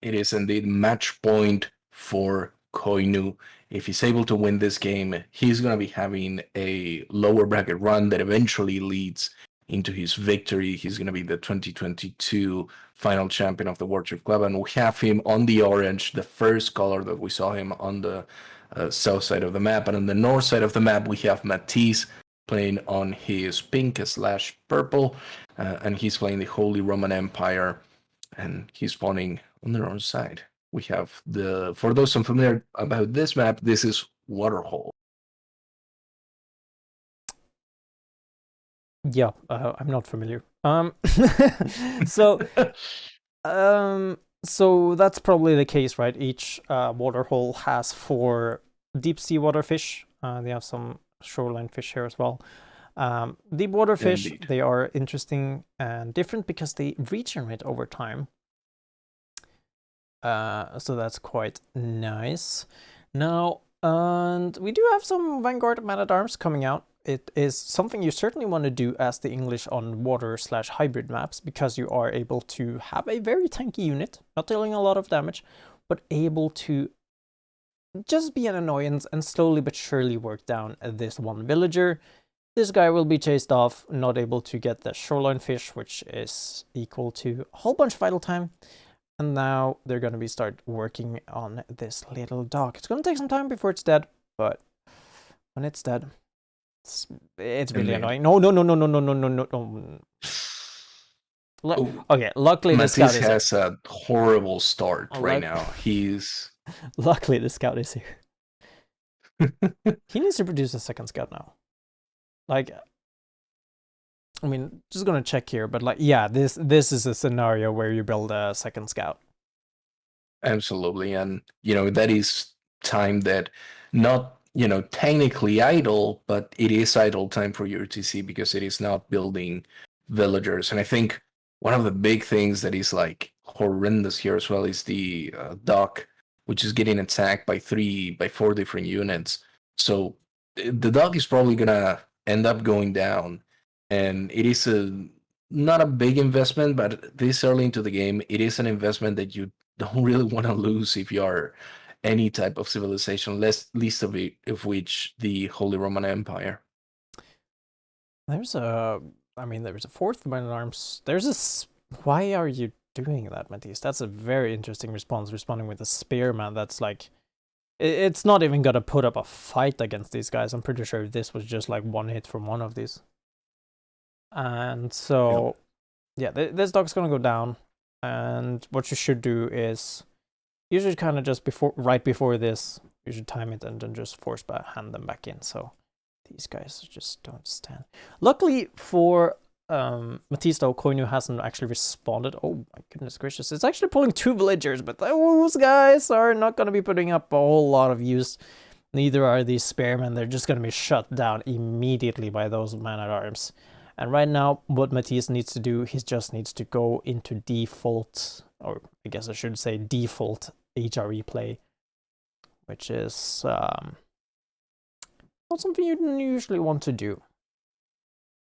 It is indeed match point for Koinu. If he's able to win this game, he's going to be having a lower bracket run that eventually leads into his victory. He's going to be the 2022 final champion of the World Trip Club, and we have him on the orange, the first color that we saw him on the south side of the map. And on the north side of the map, we have Matisse playing on his pink slash purple, and he's playing the Holy Roman Empire, and he's spawning on the wrong side. We have for those unfamiliar about this map, this is Waterhole. Yeah, I'm not familiar. So, so that's probably the case, right? Each waterhole has 4 deep sea water fish. They have some shoreline fish here as well. Deep water fish, Indeed. they are interesting and different because they regenerate over time. So that's quite nice. Now, and we do have some Vanguard Man-at-Arms coming out. It is something you certainly want to do as the English on water / hybrid maps, because you are able to have a very tanky unit, not dealing a lot of damage, but able to just be an annoyance and slowly but surely work down this one villager. This guy will be chased off, not able to get the shoreline fish, which is equal to a whole bunch of idle time. And now they're going to be start working on this little dock. It's going to take some time before it's dead, but when it's dead, it's really annoying. No. Okay, luckily the scout Matisse is here. has a horrible start right now. He's luckily the scout is here. He needs to produce a second scout now. Like, I mean, just gonna check here, but like, yeah, this is a scenario where you build a second scout. Absolutely, and that is time that not technically idle, but it is idle time for your TC because it is not building villagers. And I think one of the big things that is like horrendous here as well is the dock, which is getting attacked by 4 different units. So the dock is probably gonna end up going down, and it is not a big investment, but this early into the game, it is an investment that you don't really want to lose if you are any type of civilization, least of which the Holy Roman Empire. There's a 4th Man-at-Arms. There's a. Why are you doing that, Matisse? That's a very interesting response. Responding with a spearman. That's like, it's not even gonna put up a fight against these guys. I'm pretty sure this was just like one hit from one of these. And so, yeah, this dog's gonna go down. And what you should do is, you should kind of just right before this, you should time it and then just force hand them back in. So these guys just don't stand. Luckily for Matisse, though, Koinu hasn't actually responded. Oh my goodness gracious. It's actually pulling 2 villagers, but those guys are not going to be putting up a whole lot of use. Neither are these spearmen. They're just going to be shut down immediately by those man-at-arms. And right now, what Matisse needs to do, he just needs to go into default, or I guess I should say default HRE play, which is not something you usually want to do.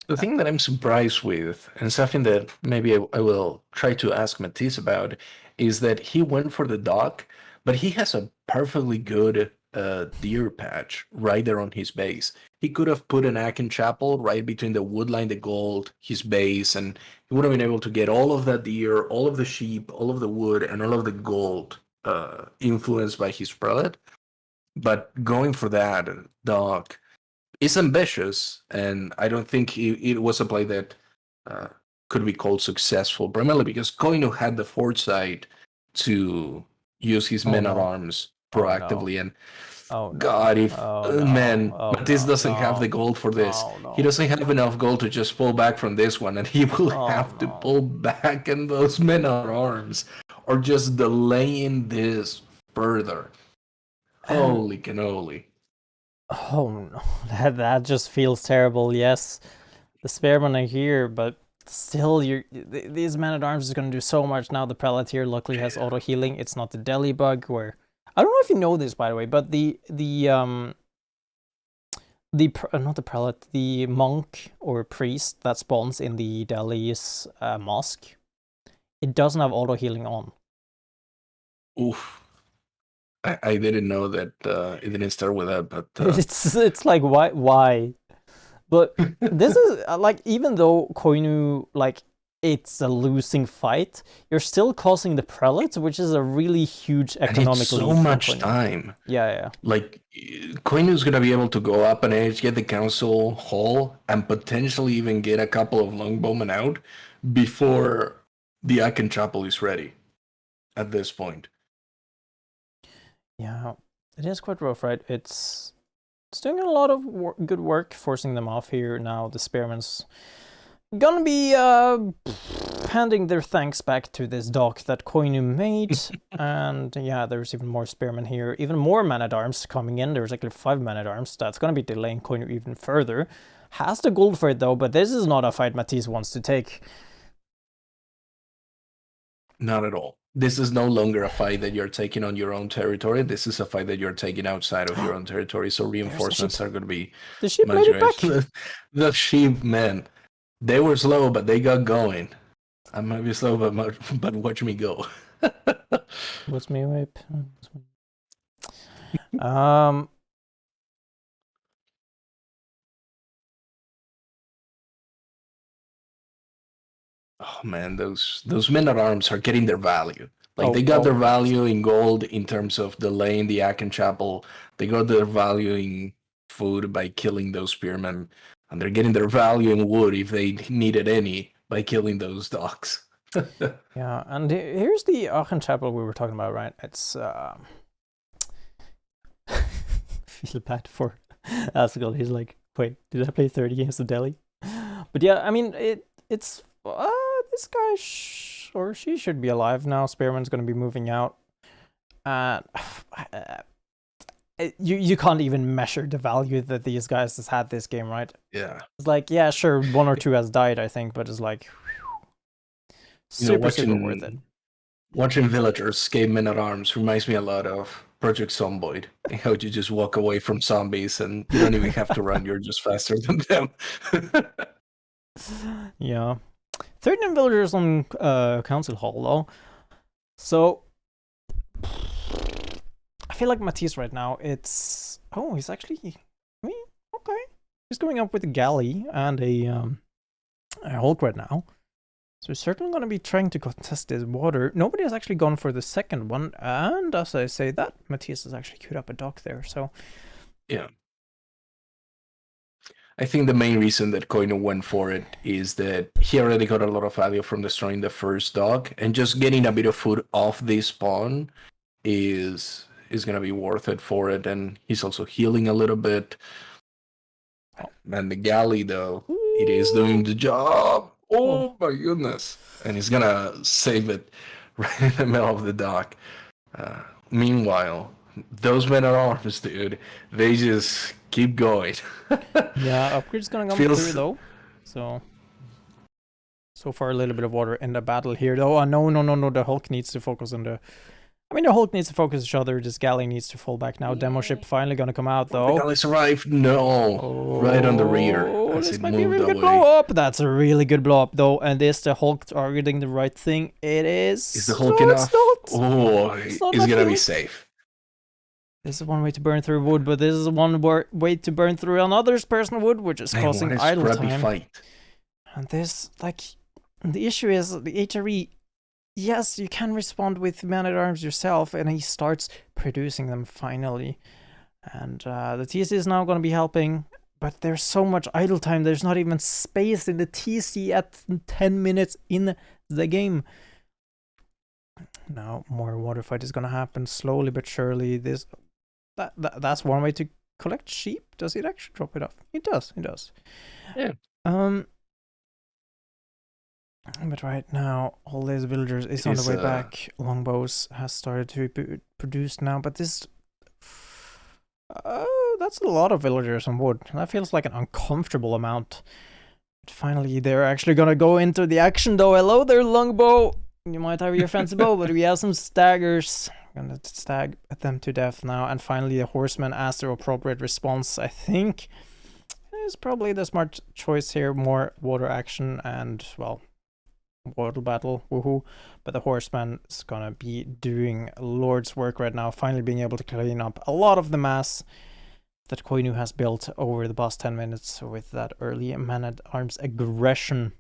The thing that I'm surprised with, and something that maybe I will try to ask Matisse about, is that he went for the dock, but he has a perfectly good deer patch right there on his base. He could have put an Akin Chapel right between the wood line, the gold, his base, and he would have been able to get all of that deer, all of the sheep, all of the wood, and all of the gold influenced by his prelate. But going for that dog is ambitious, and I don't think it was a play that could be called successful, primarily because Koinu had the foresight to use his men-at-arms proactively. And God, if Matisse doesn't have the gold for this, he doesn't have enough gold to just pull back from this one, and he will have to pull back in those men-at-arms, or just delaying this further. Holy cannoli. Oh no, that just feels terrible. Yes, the spearmen are here, but still, these man-at-arms is going to do so much now. The prelate here luckily has auto healing. It's not the deli bug where, I don't know if you know this, by the way, but not the prelate, the monk or priest that spawns in the Delhi's mosque, it doesn't have auto healing on. Oof. I didn't know that it didn't start with that, but It's like why? But this is like, even though Koinu, like, it's a losing fight, you're still causing the prelates, which is a really huge and it's economic so lead for much Koinu. time. Yeah, yeah. Like, Koinu's gonna be able to go up an edge, get the council hall, and potentially even get a couple of longbowmen out before the Aken Chapel is ready. At this point, Yeah, it is quite rough, right? It's doing a lot of good work, forcing them off here. Now the Spearman's gonna be handing their thanks back to this dock that Koinu made. And yeah, there's even more Spearmen here, even more man-at-arms coming in. There's actually 5 man-at-arms. That's gonna be delaying Koinu even further. Has the gold for it though, but this is not a fight Matisse wants to take. not at all. This is no longer a fight that you're taking on your own territory. This is a fight that you're taking outside of your own territory. So reinforcements are going to be The ship much made it back. The sheep, man, they were slow, but they got going. I might be slow, but watch me go. What's me whip? Um. Oh man, those men at arms are getting their value. Like, Oh, they got their right. value in gold in terms of delaying the Aken Chapel. They got their value in food by killing those spearmen, and they're getting their value in wood if they needed any by killing those dogs. Yeah, and here's the Aachen Chapel we were talking about, right? It's feel bad for Asgard. He's like, wait, did I play 30 games of Delhi? But yeah, I mean, it's this guy or she should be alive now. Spearman's gonna be moving out. You can't even measure the value that these guys has had this game, right? Yeah. It's like, yeah, sure, 1 or 2 has died, I think, but it's like super worth it. Watching villagers escape men at arms reminds me a lot of Project Zomboid. How you just walk away from zombies and you don't even have to run, you're just faster than them. Yeah. 39 villagers on Council Hall, though. So, I feel like Matisse right now, it's... Oh, he's actually... I mean, okay. He's going up with a galley and a Hulk right now. So he's certainly going to be trying to contest this water. Nobody has actually gone for the second one. And as I say that, Matisse has actually queued up a dock there, so... Yeah. I think the main reason that Koino went for it is that he already got a lot of value from destroying the first dog, and just getting a bit of food off this spawn is gonna be worth it for it. And he's also healing a little bit. And the galley, though, it is doing the job. Oh my goodness! And he's gonna save it right in the middle of the dock. Meanwhile, those men at arms, dude, they just keep going. Yeah, upgrade's gonna come through though. So far a little bit of water in the battle here though. No, the Hulk needs to focus on the... I mean, the Hulk needs to focus each other. This galley needs to fall back now. Demo ship finally gonna come out though. The galley's arrived. No, right on the rear. This might be a really good blow up. That's a really good blow up though. And is the Hulk targeting the right thing? It is. Is the Hulk enough? Oh, he's gonna be safe. This is one way to burn through wood, but this is one way to burn through another's personal wood, which is causing idle time. Fight. And this, like, the issue is the HRE. Yes, you can respond with man-at-arms yourself, and he starts producing them finally. And the TC is now going to be helping, but there's so much idle time. There's not even space in the TC at 10 minutes in the game. Now more water fight is going to happen slowly but surely. That's one way to collect sheep. Does it actually drop it off? It does. Yeah. But right now, all these villagers is on the way back. Longbows has started to be produced now, but this... that's a lot of villagers on wood. That feels like an uncomfortable amount. But finally, they're actually gonna go into the action though. Hello there, Longbow! You might have your fancy bow, but we have some staggers. Gonna stag at them to death now. And finally, the horsemen as their appropriate response, I think, is probably the smart choice here. More water action and, well... water battle, woohoo. But the horseman is gonna be doing Lord's work right now, finally being able to clean up a lot of the mass that Koinu has built over the past 10 minutes with that early man-at-arms aggression.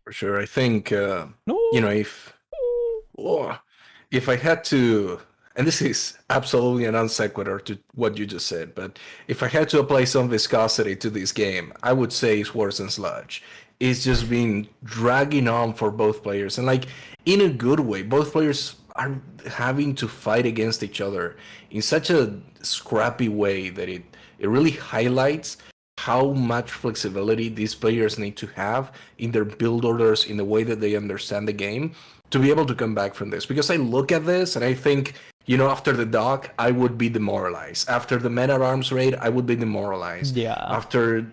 For sure. I think, No! if oh, if I had to, and this is absolutely an non sequitur to what you just said, but if I had to apply some viscosity to this game, I would say it's worse than Sludge. It's just been dragging on for both players, and like in a good way. Both players are having to fight against each other in such a scrappy way that it really highlights how much flexibility these players need to have in their build orders, in the way that they understand the game, to be able to come back from this. Because I look at this and I think, after the dock, I would be demoralized. After the men at arms raid, I would be demoralized. Yeah. After,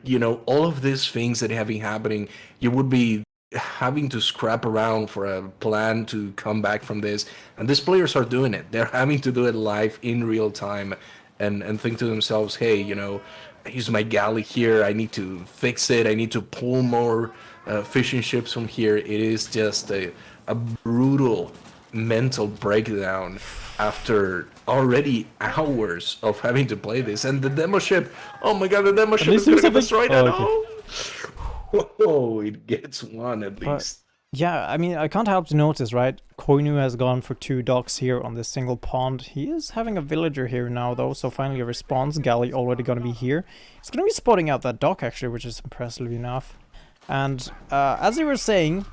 all of these things that have been happening, you would be having to scrap around for a plan to come back from this. And these players are doing it. They're having to do it live in real time and think to themselves, hey, I use my galley here. I need to fix it. I need to pull more fishing ships from here. It is just a brutal mental breakdown after already hours of having to play this. And the demo ship, oh my god, the demo ship is going to get destroyed. Oh, it gets one at least. Yeah, I mean, I can't help to notice, right? Koinu has gone for 2 docks here on this single pond. He is having a villager here now, though, so finally a response. Galley already gonna be here. He's gonna be spotting out that dock, actually, which is impressive enough. And as you were saying,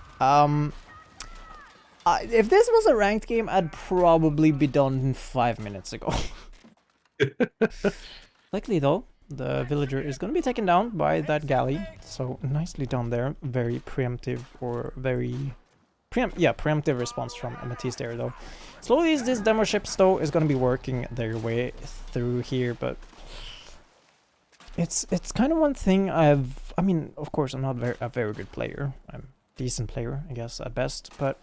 if this was a ranked game, I'd probably be done 5 minutes ago. Likely, though, the villager is going to be taken down by that galley. So nicely done there. Very preemptive, or very... preemptive response from Matisse there, though. Slowly, these demo ships, though, is going to be working their way through here, but... It's kind of one thing I mean, of course, I'm not a very good player. I'm a decent player, I guess, at best, but...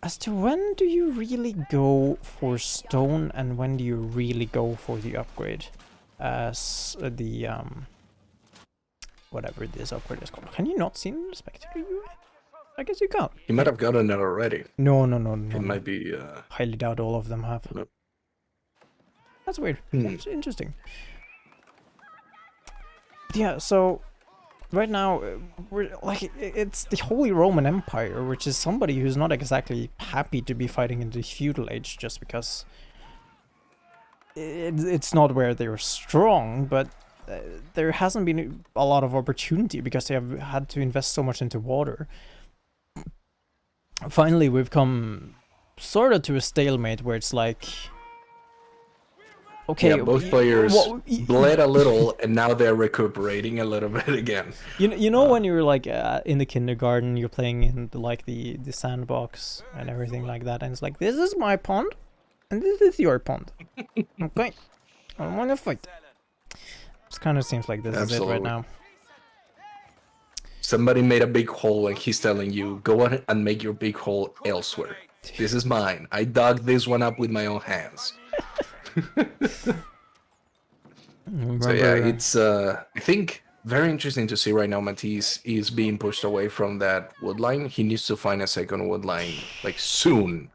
As to when do you really go for stone and when do you really go for the upgrade? As the whatever this upgrade is called. Can you not see the spectator UI? I guess you can't. You might have gotten it already. No. It might be highly doubt all of them have. No. That's weird. That's interesting. But yeah, so right now we're like, it's the Holy Roman Empire, which is somebody who's not exactly happy to be fighting in the feudal age, just because it's not where they're strong, but there hasn't been a lot of opportunity because they have had to invest so much into water. Finally, we've come sort of to a stalemate where it's like, okay, yeah, both players bled a little and now they're recuperating a little bit again. You know when you're like in the kindergarten, you're playing in the sandbox and everything like that, and it's like, this is my pond and this is your pond. Okay, I want to fight. It kind of seems like this is it right now. Somebody made a big hole and he's telling you, go on and make your big hole elsewhere. This is mine. I dug this one up with my own hands. So yeah, it's I think very interesting to see right now. Matisse is being pushed away from that wood line. He needs to find a second wood line like soon.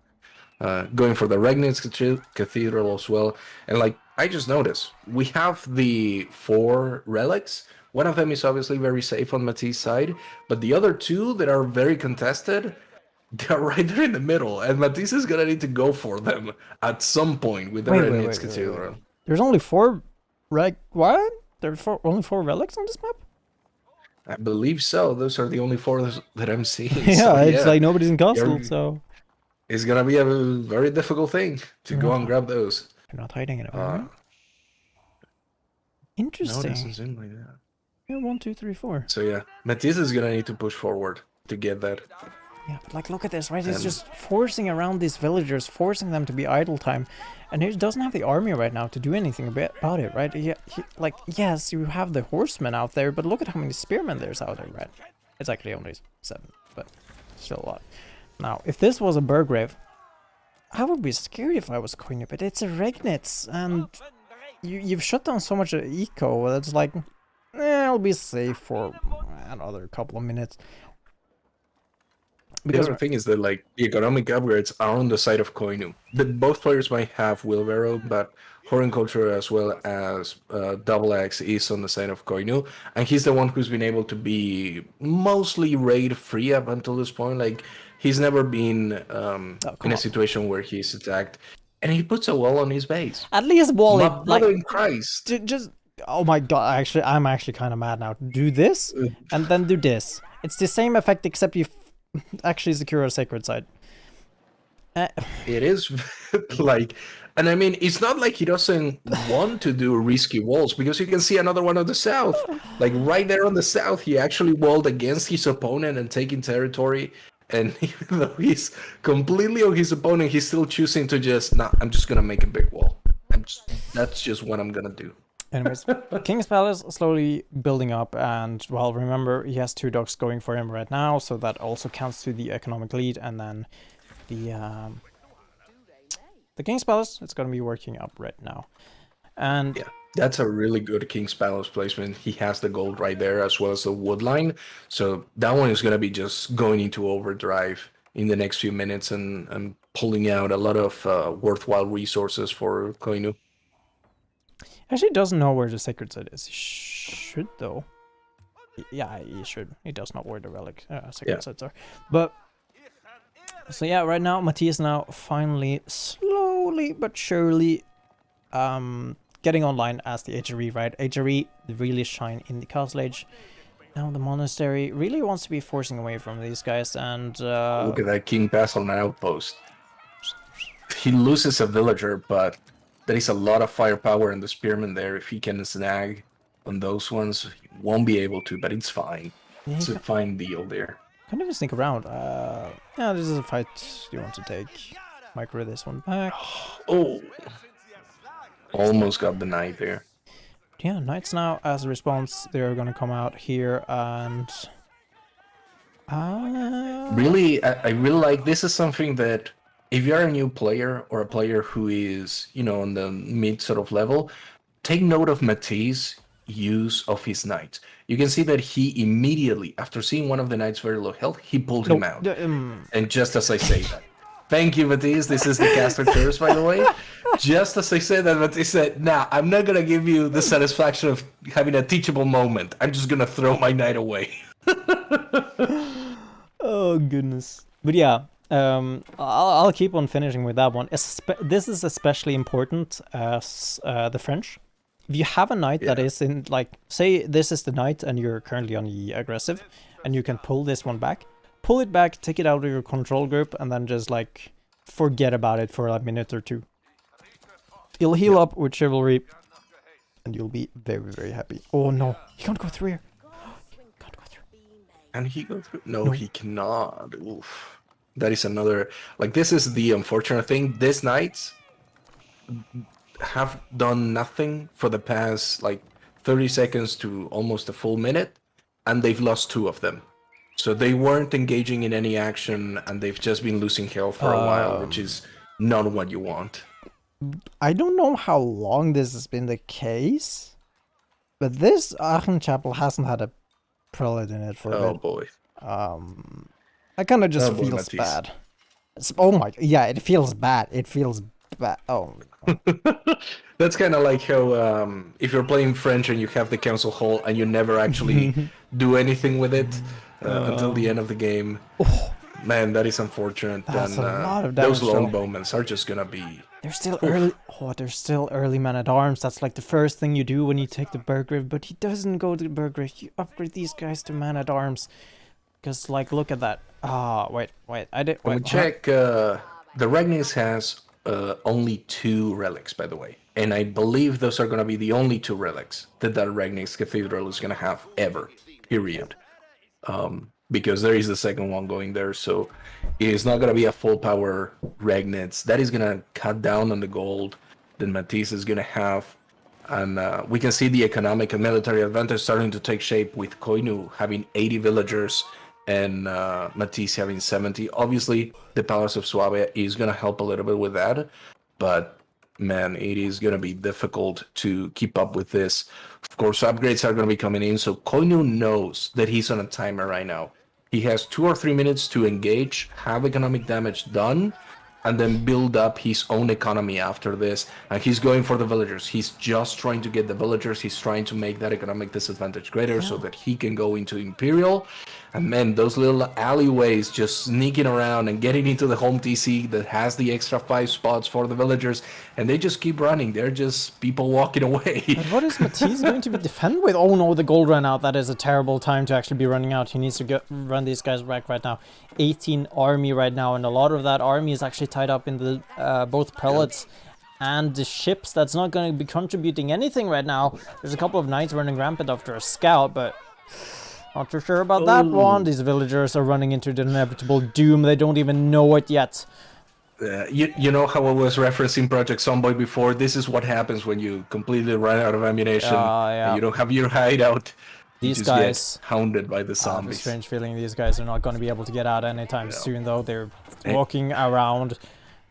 Going for the Regnitz Cathedral as well. And like I just noticed, we have the 4 relics. One of them is obviously very safe on Matisse's side, but the other 2 that are very contested, they're right there in the middle, and Matisse is gonna need to go for them at some point with the Regnitz Cathedral. Wait. There's only 4 what? There's only 4 relics on this map? I believe so. Those are the only 4 that I'm seeing. Yeah, so, it's like nobody's in castle, so... It's gonna be a very difficult thing to go and grab those. You're not hiding it away, right? Interesting. No, it doesn't seem like that. Yeah, 1, 2, 3, 4. So yeah, Matisse is gonna need to push forward to get that. Yeah, but like, look at this, right? He's just forcing around these villagers, forcing them to be idle time. And he doesn't have the army right now to do anything about it, right? Like, yes, you have the horsemen out there, but look at how many spearmen there's out there, right? It's actually only 7, but still a lot. Now, if this was a Burgrave, I would be scared if I was Koinu, but it's a Regnitz, and you've shut down so much eco that's like, I'll be safe for another couple of minutes. The Because other thing is that like the economic upgrades are on the side of Koinu. Both players might have wheelbarrow, but Horticulture as well as Double X is on the side of Koinu, and he's the one who's been able to be mostly raid free up until this point. Like he's never been oh, in come a on. situation where he's attacked, and he puts a wall on his base. At least wall My it like brother in Christ. just. Oh my god! I'm actually kind of mad now. Do this Uh, and then do this. It's the same effect except you actually secure a sacred site. It is like, and I mean, it's not like he doesn't want to do risky walls because you can see another one on the south, like right there on the south. He actually walled against his opponent and taking territory. And even though he's completely on his opponent, he's still choosing to just, nah, I'm just gonna make a big wall. That's just what I'm gonna do. Anyways, King's Palace slowly building up, and well, remember he has 2 docks going for him right now, so that also counts to the economic lead, and then the King's Palace, it's gonna be working up right now. And Yeah, that's a really good King's Palace placement. He has the gold right there as well as the wood line. So that one is going to be just going into overdrive in the next few minutes and pulling out a lot of worthwhile resources for Koinu. actually doesn't know where the sacred site is. He should though. Yeah, he should. He does not where the relic sacred sites are. But so yeah, right now Matthias now finally slowly but surely getting online as the HRE, right? HRE really shine in the Castle Age. Now the monastery really wants to be forcing away from these guys, and Look at that King Pass on an outpost. He loses a villager, but there is a lot of firepower in the spearman there. If he can snag on those ones, he won't be able to, but it's fine. yeah, It's a fine deal there. can't even sneak around. Yeah, this is a fight you want to take. Micro this one back. Oh, almost got the knight there. Yeah, knights now as a response, they're gonna come out here and Really, I really like this is something that if you're a new player or a player who is, on the mid sort of level, take note of Matisse' use of his knights. You can see that he immediately, after seeing one of the knights very low health, he pulled him out. And just as I say that, thank you, Matisse. This is the caster curse, by the way. Just as I said that, Matisse said, nah, I'm not going to give you the satisfaction of having a teachable moment. I'm just going to throw my knight away. Oh goodness. But yeah, I'll keep on finishing with that one. This is especially important as the French. If you have a knight that is in, like, say this is the knight and you're currently on the aggressive, and you can pull this one back, pull it back, take it out of your control group, and then just like forget about it for a minute or two. You'll heal up with chivalry, and you'll be very, very happy. Oh no, you can't go through here. You can't go through. Can he go through? No, he cannot. Oof. That is another. Like, this is the unfortunate thing. These knights have done nothing for the past, like, 30 seconds to almost a full minute, and they've lost 2 of them. So they weren't engaging in any action, and they've just been losing health for a while, which is not what you want. I don't know how long this has been the case, but this Aachen Chapel hasn't had a prelate in it for a bit. Boy. I kind of just Oh, boy, feels Matisse. bad. Oh my, yeah, it feels bad. It feels bad. Oh. That's kind of like how if you're playing French and you have the council hall and you never actually do anything with it until the end of the game. Man, that is unfortunate. That's and a lot of those damage, though. longbowmen are just gonna be. They're still early. Oh, they're still early man at arms. That's like the first thing you do when you take the Burgrave. But he doesn't go to the Burgrave. You upgrade these guys to man at arms. Because, like, look at that. Ah, wait. I did. When we check, the Ragnis has only 2 relics, by the way, and I believe those are gonna be the only 2 relics that Ragnis Cathedral is gonna have ever. Period. Because there is the second one going there, so it is not gonna be a full power Ragnitz. That is gonna cut down on the gold that Matisse is gonna have, and we can see the economic and military advantage starting to take shape with Koinu having 80 villagers and Matisse having 70. Obviously, the Palace of Suabia is gonna help a little bit with that, but man, it is gonna be difficult to keep up with this. Of course, upgrades are gonna be coming in, so Koinu knows that he's on a timer right now. He has 2 or 3 minutes to engage, have economic damage done, and then build up his own economy after this. And he's going for the villagers. He's just trying to get the villagers. He's trying to make that economic disadvantage greater so Yeah. that he can go into Imperial. And man, those little alleyways just sneaking around and getting into the home TC that has the extra 5 spots for the villagers. And they just keep running. They're just people walking away. But what is Matisse going to be defend with? Oh no, the gold ran out. That is a terrible time to actually be running out. He needs to run these guys back right now. 18 army right now, and a lot of that army is actually tied up in the both prelates and the ships. That's not going to be contributing anything right now. There's a couple of knights running rampant after a scout, but not too sure about that one. These villagers are running into the inevitable doom. They don't even know it yet. You know how I was referencing Project Zomboid before? This is what happens when you completely run out of ammunition Yeah. and you don't have your hideout. You These just guys, get hounded by the I have a zombies. strange feeling these guys are not going to be able to get out anytime Yeah. soon, though. They're walking around.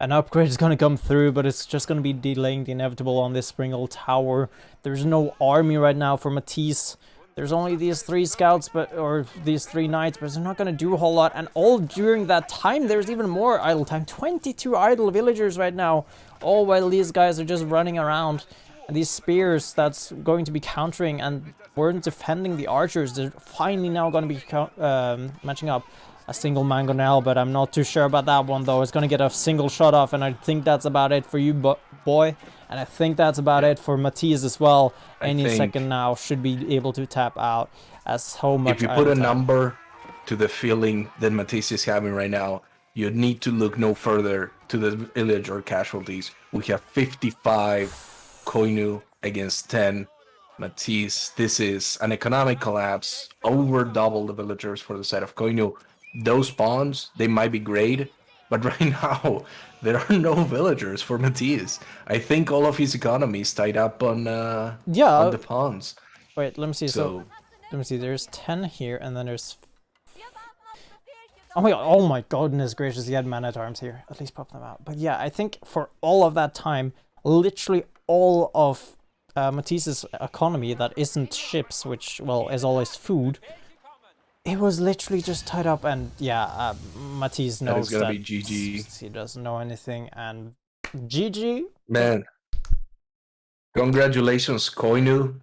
An upgrade is going to come through, but it's just going to be delaying the inevitable on this Springle Tower. There's no army right now for Matisse. There's only these 3 scouts, or these 3 knights, but they're not going to do a whole lot. And all during that time, there's even more idle time. 22 idle villagers right now, all while these guys are just running around. And these spears that's going to be countering and weren't defending the archers, they're finally now going to be matching up. A single mangonel, but I'm not too sure about that one, though. It's going to get a single shot off, and I think that's about it for you, boy. And I think that's about it for Matisse as well. Any second now should be able to tap out as so much. If you put a number to the feeling that Matisse is having right now, you need to look no further to the village or casualties. We have 55 Koinu against 10 Matisse. This is an economic collapse, over double the villagers for the side of Koinu. Those pawns, they might be great, but right now there are no villagers for Matisse. I think all of his economy is tied up on the pawns. Wait, let me see. So let me see. There's 10 here, and then there's. Oh my goodness gracious! He had man-at-arms here. At least pop them out. But yeah, I think for all of that time, literally all of Matisse's economy that isn't ships, which well is always food. It was literally just tied up, and yeah, Matisse knows that be GG. he doesn't know anything, and GG. Man, congratulations, Koinu.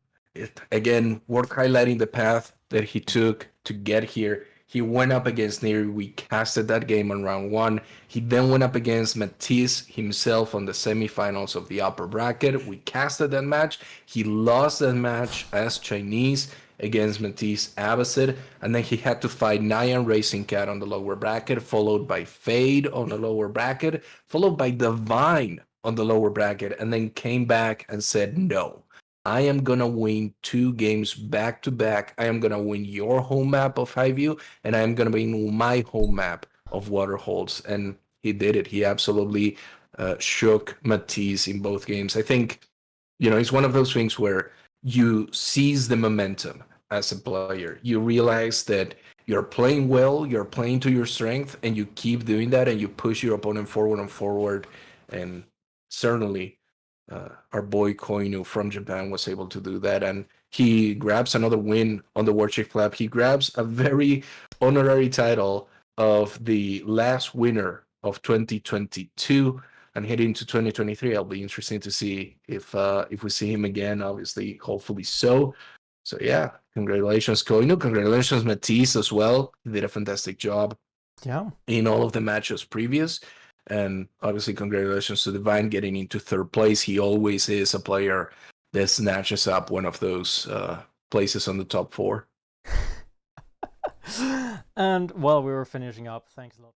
Again, worth highlighting the path that he took to get here. He went up against Neri. We casted that game on round 1. He then went up against Matisse himself on the semifinals of the upper bracket. We casted that match. He lost that match as Chinese against Matisse Abbasid, and then he had to fight Nyan Racing Cat on the lower bracket, followed by Fade on the lower bracket, followed by Divine on the lower bracket, and then came back and said, no, I am going to win 2 games back to back. I am going to win your home map of Highview, and I am going to win my home map of Waterholds. And he did it. He absolutely shook Matisse in both games. I think, it's one of those things where you seize the momentum as a player. You realize that you're playing well, you're playing to your strength, and you keep doing that, and you push your opponent forward and forward. And certainly, our boy Koinu from Japan was able to do that, and he grabs another win on the Warchief Club. He grabs a very honorary title of the last winner of 2022, and heading into 2023. It'll be interesting to see if we see him again. Obviously, hopefully so. So yeah, congratulations, Koinu. Congratulations, Matisse as well. He did a fantastic job. Yeah. In all of the matches previous. And obviously, congratulations to Divine getting into 3rd place. He always is a player that snatches up one of those places on the top 4. And while we were finishing up, thanks a lot.